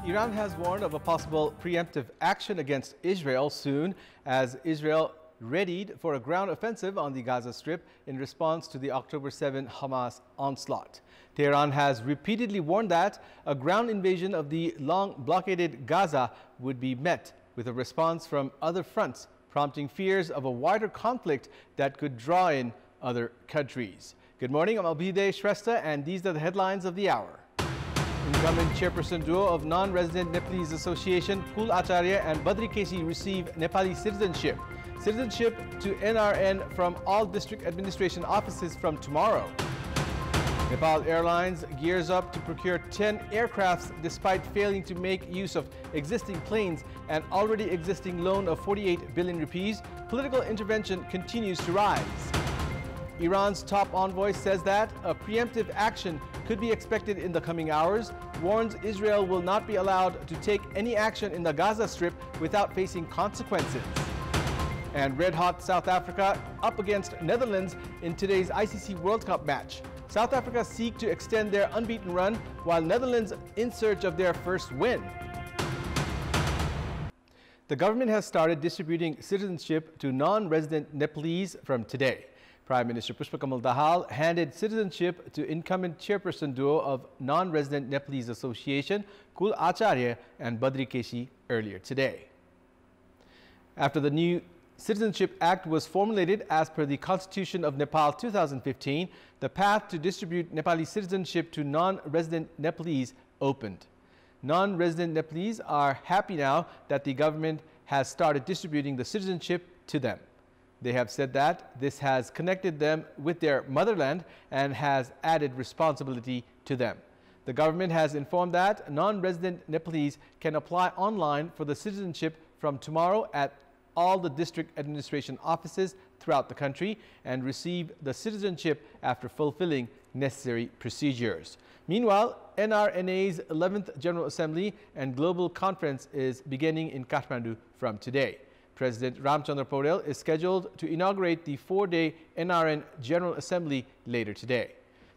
Iran has warned of a possible preemptive action against Israel soon as Israel readied for a ground offensive on the Gaza Strip in response to the October 7 Hamas onslaught. Tehran has repeatedly warned that a ground invasion of the long blockaded Gaza would be met with a response from other fronts, prompting fears of a wider conflict that could draw in other countries. Good morning, I'm Abheudaya Shrestha, and these are the headlines of the hour. Incumbent chairperson duo of non-resident Nepalese association Kul Acharya and Badri Kesi receive Nepali citizenship. Citizenship to NRN from all district administration offices from tomorrow. Nepal Airlines gears up to procure 10 aircrafts despite failing to make use of existing planes and already existing loan of 48 billion rupees. Political intervention continues to rise. Iran's top envoy says that a preemptive action could be expected in the coming hours, warns Israel will not be allowed to take any action in the Gaza Strip without facing consequences. And red-hot South Africa up against Netherlands in today's ICC World Cup match. South Africa seek to extend their unbeaten run, while Netherlands in search of their first win. The government has started distributing citizenship to non-resident Nepalese from today. Prime Minister Pushpakamal Dahal handed citizenship to incumbent chairperson duo of non-resident Nepalese association Kul Acharya and Badri Kesi earlier today. After the new Citizenship Act was formulated as per the Constitution of Nepal 2015, the path to distribute Nepali citizenship to non-resident Nepalese opened. Non-resident Nepalese are happy now that the government has started distributing the citizenship to them. They have said that this has connected them with their motherland and has added responsibility to them. The government has informed that non-resident Nepalese can apply online for the citizenship from tomorrow at all the district administration offices throughout the country and receive the citizenship after fulfilling necessary procedures. Meanwhile, NRNA's 11th General Assembly and Global Conference is beginning in Kathmandu from today. President Ramchandra Paurel is scheduled to inaugurate the 4-day NRN General Assembly later today.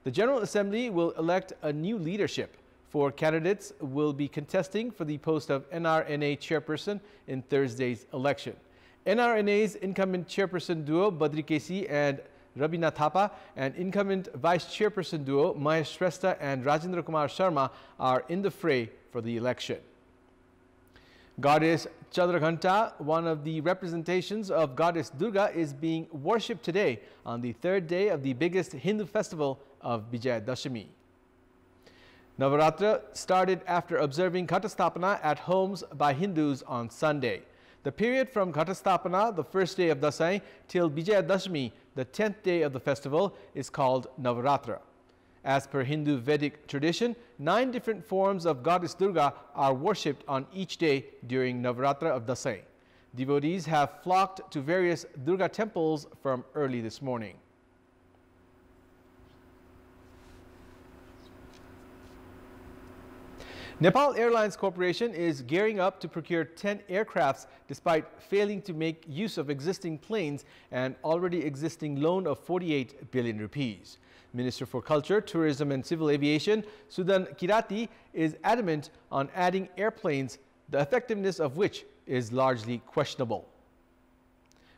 The General Assembly will elect a new leadership. 4 candidates will be contesting for the post of NRNA chairperson in Thursday's election. NRNA's incumbent chairperson duo Badri Kesi and Rabina Thapa and incumbent vice chairperson duo Mahesh Shrestha and Rajendra Kumar Sharma are in the fray for the election. Goddess Chandraghanta, one of the representations of Goddess Durga, is being worshipped today on the 3rd day of the biggest Hindu festival of Vijayadashami. Navaratra started after observing Ghatastapana at homes by Hindus on Sunday. The period from Ghatastapana, the 1st day of Dasai, till Vijayadashami, the 10th day of the festival, is called Navaratra. As per Hindu Vedic tradition, 9 different forms of Goddess Durga are worshipped on each day during Navaratra of Dasai. Devotees have flocked to various Durga temples from early this morning. Nepal Airlines Corporation is gearing up to procure 10 aircrafts despite failing to make use of existing planes and already existing loan of 48 billion rupees. Minister for Culture, Tourism and Civil Aviation, Sudan Kirati, is adamant on adding airplanes, the effectiveness of which is largely questionable.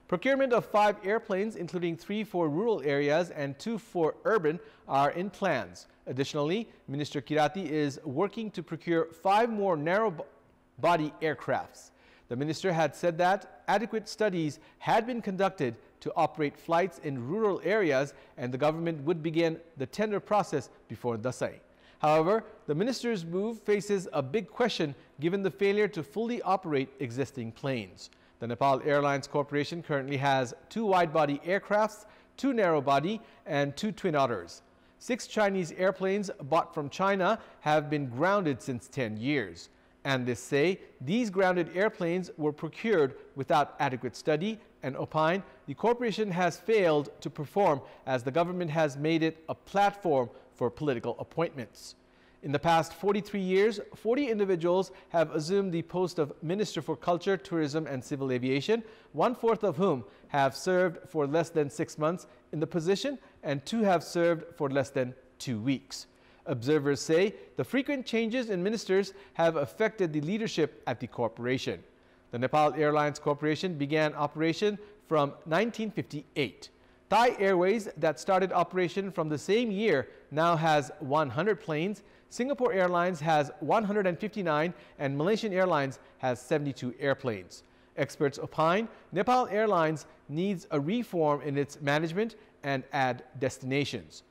Procurement of 5 airplanes, including 3 for rural areas and 2 for urban, are in plans. Additionally, Minister Kirati is working to procure 5 more narrow-body aircrafts. The minister had said that adequate studies had been conducted to operate flights in rural areas and the government would begin the tender process before Dasai. However, the minister's move faces a big question given the failure to fully operate existing planes. The Nepal Airlines Corporation currently has 2 wide-body aircrafts, 2 narrow-body and 2 Twin Otters. 6 Chinese airplanes bought from China have been grounded since 10 years. Analysts say these grounded airplanes were procured without adequate study and opine the corporation has failed to perform as the government has made it a platform for political appointments. In the past 43 years, 40 individuals have assumed the post of Minister for Culture, Tourism and Civil Aviation, 1/4 of whom have served for less than 6 months in the position and 2 have served for less than 2 weeks. Observers say the frequent changes in ministers have affected the leadership at the corporation. The Nepal Airlines Corporation began operation from 1958. Thai Airways, that started operation from the same year, now has 100 planes. Singapore Airlines has 159 and Malaysian Airlines has 72 airplanes. Experts opine Nepal Airlines needs a reform in its management and add destinations.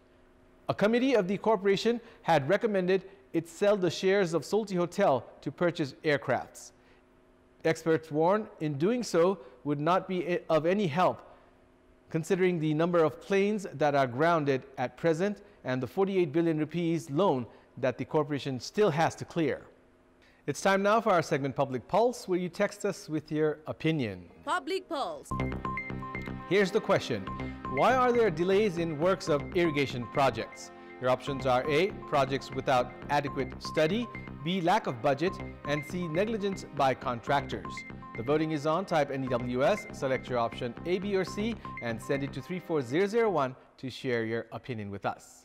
A committee of the corporation had recommended it sell the shares of Solti Hotel to purchase aircrafts. Experts warn in doing so would not be of any help, considering the number of planes that are grounded at present and the 48 billion rupees loan that the corporation still has to clear. It's time now for our segment Public Pulse, where you text us with your opinion. Public Pulse. Here's the question. Why are there delays in works of irrigation projects? Your options are A, projects without adequate study, B, lack of budget, and C, negligence by contractors. The voting is on. Type NEWS, select your option A, B, or C, and send it to 34001 to share your opinion with us.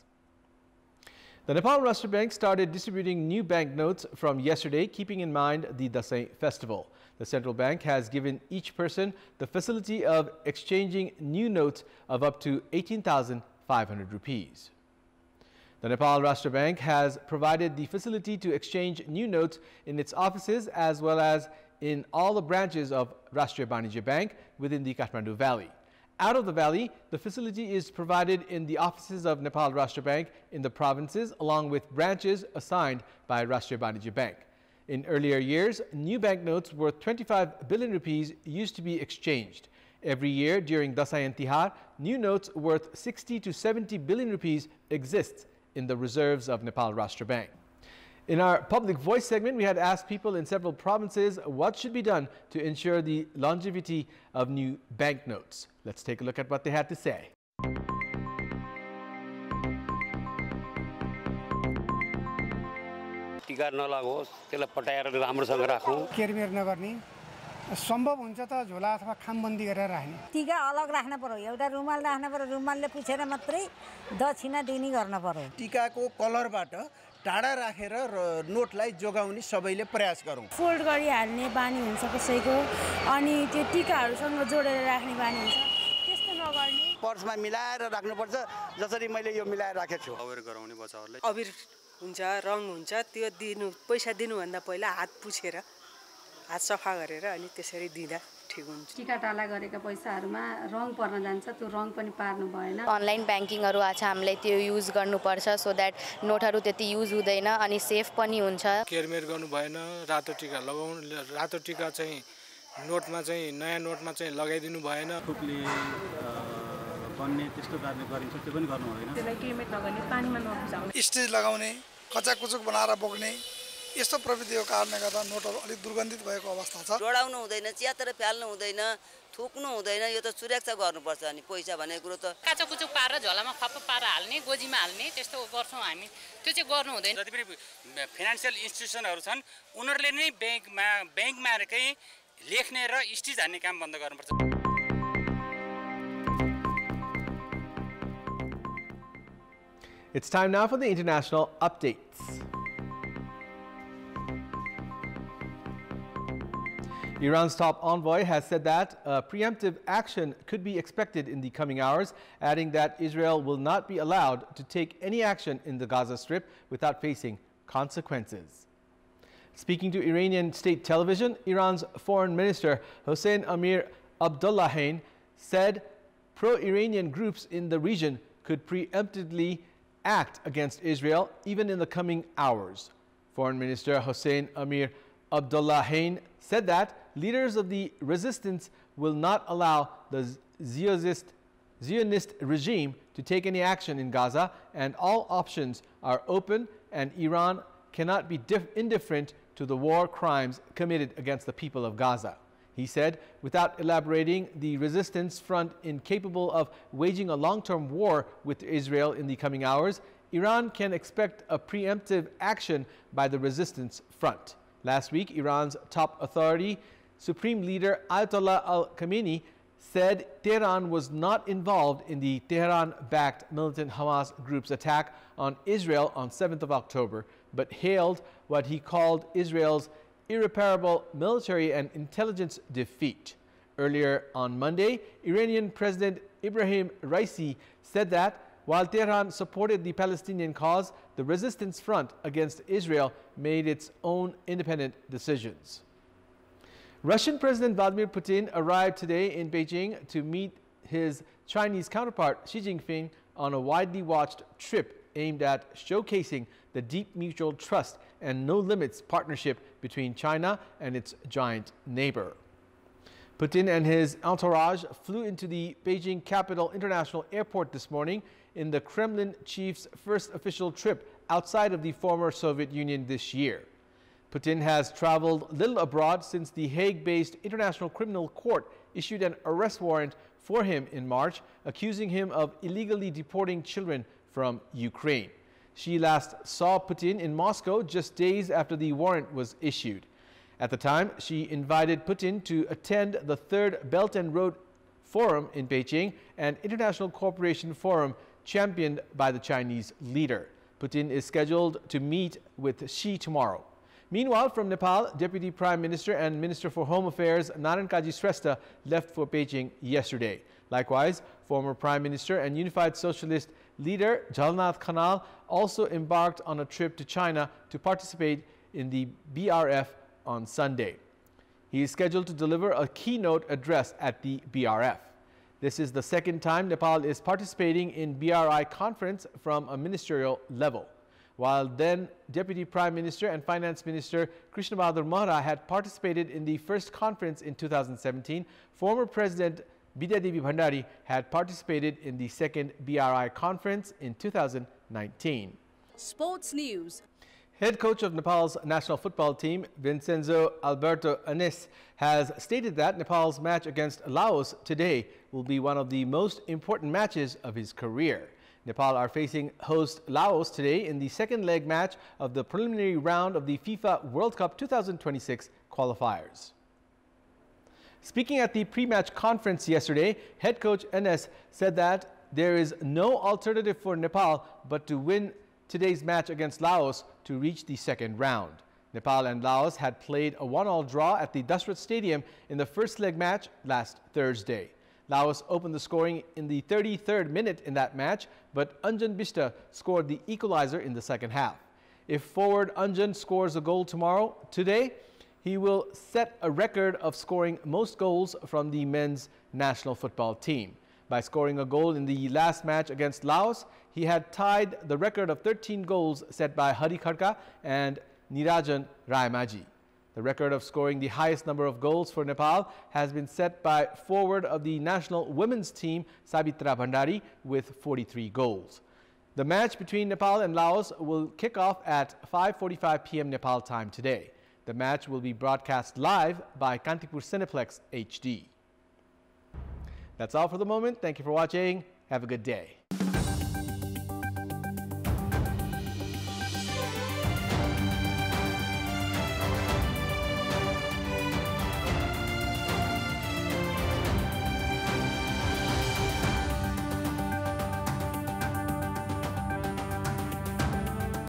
The Nepal Rashtra Bank started distributing new banknotes from yesterday, keeping in mind the Dasai festival. The central bank has given each person the facility of exchanging new notes of up to 18,500 rupees. The Nepal Rashtra Bank has provided the facility to exchange new notes in its offices as well as in all the branches of Rashtriya Banijya Bank within the Kathmandu Valley. Out of the valley, the facility is provided in the offices of Nepal Rashtra Bank in the provinces along with branches assigned by Rashtriya Banijya Bank. In earlier years, new banknotes worth 25 billion rupees used to be exchanged. Every year during Dasai and Tihar, new notes worth 60 to 70 billion rupees exist in the reserves of Nepal Rashtra Bank. In our Public Voice segment, we had asked people in several provinces what should be done to ensure the longevity of new banknotes. Let's take a look at what they had to say. टीका नलागोस् त्यसलाई पटाएर राम्रोसँग राखौं केरमेर नगर्ने सम्भव हुन्छ त झोला अथवा खामबन्दी गरेर राख्ने टीका अलग राख्न पर्यो एउटा रुमाल राख्न पर्यो रुमालले पुछेर मात्रै दक्षिणा दिने गर्न पर्यो टीकाको कलरबाट टाढा राखेर नोटलाई जोगाउने सबैले प्रयास गरौं फोल्ड गरी हाल्ने बानी हुन्छ कसैको अनि त्यो टीकाहरुसँग जोडेर राख्ने बानी हुन्छ त्यस्तो नगर्ने पर्समा मिलाएर राख्नुपर्छ जसरी मैले यो मिलाएर राखेको छु अवेर गराउने बच्चाहरुलाई अबिर हुन्छ रङ हुन्छ त्यो दिनु पैसा दिनु भन्दा पहिला हात पुछेर हात सफा गरेर अनि त्यसरी दिदा ठीक हुन्छ टीका टाला गरेका पैसाहरुमा रङ पर्न जान्छ त्यो रङ पनि पार्नु भएन अनलाइन बैंकिङहरु आछ हामीले त्यो युज गर्नुपर्छ सो दैट नोटहरु त्यति युज हुँदैन अनि सेफ पनि हुन्छ केयरमेयर गर्नु भएन रातो टीका लगाउनु रातो टीका चाहिँ नोटमा चाहिँ नयाँ नोटमा चाहिँ लगाइदिनु भएन खुपले बन्ने त्यस्तो गर्ने गरिन्छ त्यो पनि गर्नु भएन त्यसलाई क्लिमेट नगर्ने पानीमा नभिजाउने स्टेज लगाउने कचाकुचुक बनाएर बोक्ने यस्तो प्रविधिको कारणले गर्दा नोटहरु अलि दुर्गन्धित भएको अवस्था छ जोडाउनु हुँदैन च्यातेर फ्याल्नु हुँदैन थुक्नु हुँदैन यो त सुरक्षा गर्नुपर्छ अनि पैसा भनेको कुरो त काचाकुचुक पारेर झोलामा खप्प पारेर हाल्ने गोजीमा हाल्ने त्यस्तो गर्छौं हामी त्यो चाहिँ गर्नु हुँदैन जति पनि फाइनान्शियल इन्स्टिट्युसनहरु छन् उनीहरुले नै बैंकमा कै लेख्ने र स्टिच हान्ने काम बन्द गर्नुपर्छ It's time now for the international updates. Iran's top envoy has said that preemptive action could be expected in the coming hours, adding that Israel will not be allowed to take any action in the Gaza Strip without facing consequences. Speaking to Iranian state television, Iran's foreign minister Hossein Amir Abdullahian said pro-Iranian groups in the region could preemptively act against Israel even in the coming hours. Foreign Minister Hossein Amir Abdullahian said that leaders of the resistance will not allow the Zionist regime to take any action in Gaza, and all options are open, and Iran cannot be indifferent to the war crimes committed against the people of Gaza. He said, without elaborating, the resistance front incapable of waging a long-term war with Israel in the coming hours, Iran can expect a preemptive action by the resistance front. Last week, Iran's top authority, Supreme Leader Ayatollah Ali Khamenei, said Tehran was not involved in the Tehran-backed militant Hamas group's attack on Israel on 7th of October, but hailed what he called Israel's irreparable military and intelligence defeat. Earlier on Monday, Iranian President Ibrahim Raisi said that while Tehran supported the Palestinian cause, the resistance front against Israel made its own independent decisions. Russian President Vladimir Putin arrived today in Beijing to meet his Chinese counterpart Xi Jinping on a widely watched trip aimed at showcasing the deep mutual trust and no-limits partnership between China and its giant neighbor. Putin and his entourage flew into the Beijing Capital International Airport this morning in the Kremlin chief's first official trip outside of the former Soviet Union this year. Putin has traveled little abroad since the Hague-based International Criminal Court issued an arrest warrant for him in March, accusing him of illegally deporting children from Ukraine. She last saw Putin in Moscow just days after the warrant was issued. At the time, she invited Putin to attend the Third Belt and Road Forum in Beijing, an international cooperation forum championed by the Chinese leader. Putin is scheduled to meet with Xi tomorrow. Meanwhile, from Nepal, Deputy Prime Minister and Minister for Home Affairs Narayankaji Shrestha left for Beijing yesterday. Likewise, former Prime Minister and Unified Socialist leader Jalnath Khanal also embarked on a trip to China to participate in the BRF on Sunday. He is scheduled to deliver a keynote address at the BRF. This is the second time Nepal is participating in BRI conference from a ministerial level. While then Deputy Prime Minister and Finance Minister Krishna Bahadur Mahra had participated in the first conference in 2017, former President Bidya Devi Bhandari had participated in the second BRI conference in 2019. Sports News. Head coach of Nepal's national football team, Vincenzo Alberto Anes, has stated that Nepal's match against Laos today will be one of the most important matches of his career. Nepal are facing host Laos today in the second leg match of the preliminary round of the FIFA World Cup 2026 qualifiers. Speaking at the pre-match conference yesterday, head coach Anes said that there is no alternative for Nepal but to win today's match against Laos to reach the second round. Nepal and Laos had played a 1-1 draw at the Dashrath Stadium in the first leg match last Thursday. Laos opened the scoring in the 33rd minute in that match, but Anjan Bishta scored the equalizer in the second half. If forward Anjan scores a goal today, he will set a record of scoring most goals from the men's national football team. By scoring a goal in the last match against Laos, he had tied the record of 13 goals set by Hari Kharka and Nirajan Raemaji. The record of scoring the highest number of goals for Nepal has been set by forward of the national women's team, Sabitra Bhandari, with 43 goals. The match between Nepal and Laos will kick off at 5:45 p.m. Nepal time today. The match will be broadcast live by Kantipur Cineplex HD. That's all for the moment. Thank you for watching. Have a good day.